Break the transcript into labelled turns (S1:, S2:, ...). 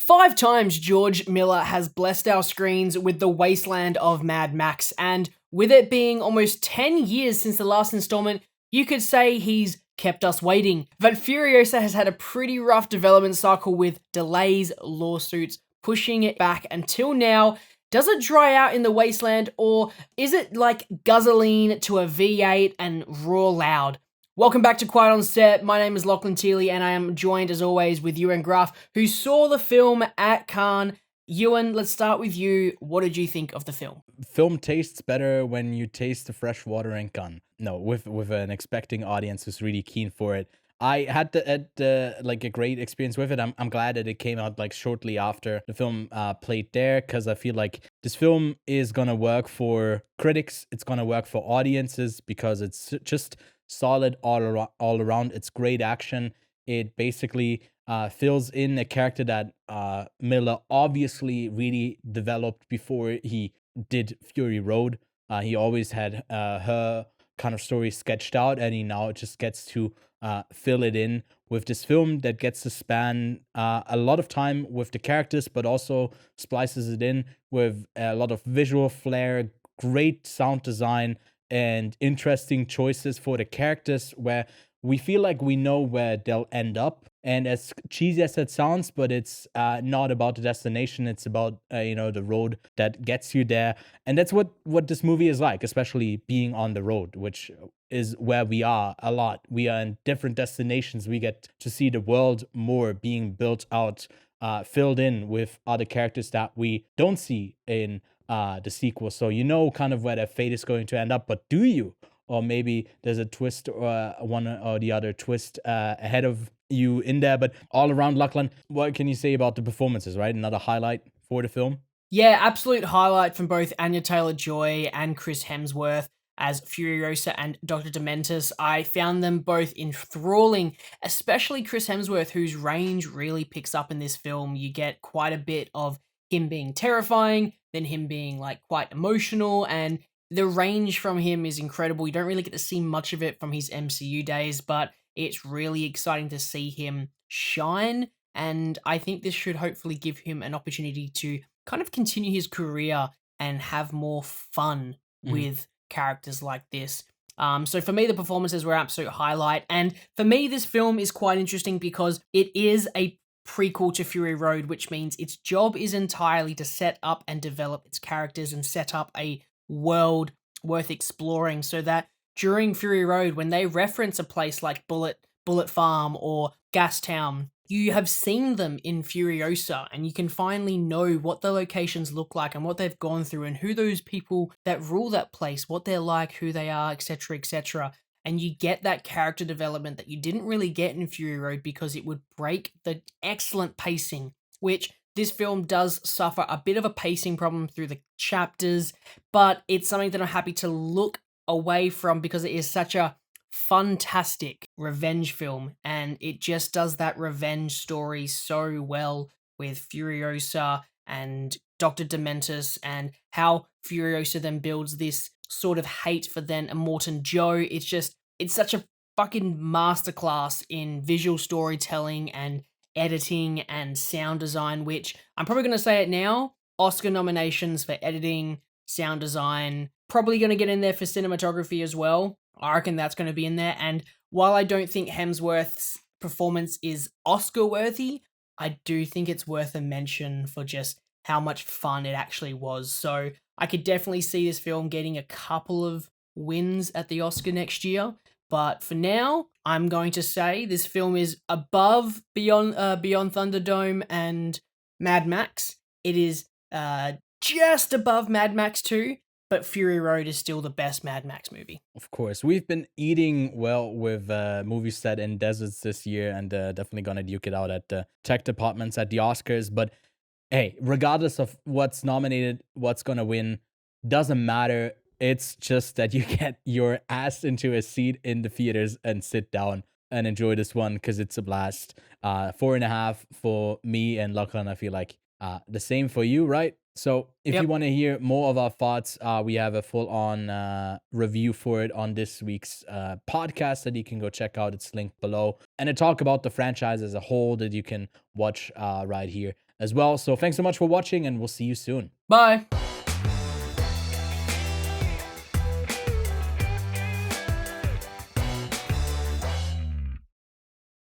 S1: 5 times George Miller has blessed our screens with the wasteland of Mad Max, and with it being almost 10 years since the last installment, you could say he's kept us waiting. But Furiosa has had a pretty rough development cycle with delays, lawsuits, pushing it back until now. Does it dry out in the wasteland, or is it like gasoline to a V8 and raw loud? Welcome back to Quiet on Set. My name is Lachlan Thiele, and I am joined as always with Ewan Graf, who saw the film at Cannes. Ewan, let's start with you. What did you think of the film?
S2: Film tastes better when you taste the fresh water in Cannes. No, with an expecting audience who's really keen for it. I had a great experience with it. I'm glad that it came out like shortly after the film played there, because I feel like this film is gonna work for critics. It's gonna work for audiences because it's just solid all around. It's great action. It basically fills in a character that Miller obviously really developed before he did Fury Road. He always had her kind of story sketched out, and he now just gets to fill it in with this film that gets to span a lot of time with the characters, but also splices it in with a lot of visual flair, great sound design, and interesting choices for the characters where we feel like we know where they'll end up. And as cheesy as it sounds, but it's not about the destination. It's about, the road that gets you there. And that's what this movie is like, especially being on the road, which is where we are a lot. We are in different destinations. We get to see the world more being built out, filled in with other characters that we don't see in the sequel. So you know kind of where their fate is going to end up, but do you? Or maybe there's a twist or one or the other twist ahead of you in there. But all around, Lachlan, what can you say about the performances, right? Another highlight for the film?
S1: Yeah, absolute highlight from both Anya Taylor Joy and Chris Hemsworth as Furiosa and Dr. Dementus. I found them both enthralling, especially Chris Hemsworth, whose range really picks up in this film. You get quite a bit of him being terrifying, then him being like quite emotional, and the range from him is incredible. You don't really get to see much of it from his MCU days, but it's really exciting to see him shine. And I think this should hopefully give him an opportunity to kind of continue his career and have more fun with characters like this. So for me, the performances were absolute highlight. And for me, this film is quite interesting because it is a prequel to Fury Road, which means its job is entirely to set up and develop its characters and set up a world worth exploring, so that during Fury Road, when they reference a place like Bullet Farm or Gastown, you have seen them in Furiosa, and you can finally know what the locations look like and what they've gone through and who those people that rule that place, what they're like, who they are, etc., etc. And you get that character development that you didn't really get in Fury Road because it would break the excellent pacing, which this film does suffer a bit of a pacing problem through the chapters, but it's something that I'm happy to look away from because it is such a fantastic revenge film, and it just does that revenge story so well with Furiosa and Dr. Dementus, and how Furiosa then builds this sort of hate for then Immortan Joe. It's such a fucking masterclass in visual storytelling and editing and sound design, which I'm probably going to say it now, Oscar nominations for editing, sound design, probably going to get in there for cinematography as well. I reckon that's going to be in there. And while I don't think Hemsworth's performance is Oscar worthy, I do think it's worth a mention for just how much fun it actually was. So I could definitely see this film getting a couple of wins at the Oscar next year. But for now, I'm going to say this film is above Beyond Thunderdome and Mad Max. It is just above Mad Max 2, but Fury Road is still the best Mad Max movie.
S2: Of course. We've been eating well with movies set in deserts this year, and definitely going to duke it out at the tech departments at the Oscars. But hey, regardless of what's nominated, what's going to win, doesn't matter. It's just that you get your ass into a seat in the theaters and sit down and enjoy this one because it's a blast. 4.5 for me and Lachlan. I feel like the same for you, right? So if you want to hear more of our thoughts, we have a full-on review for it on this week's podcast that you can go check out. It's linked below. And to talk about the franchise as a whole that you can watch right here as well. So thanks so much for watching, and we'll see you soon.
S1: Bye.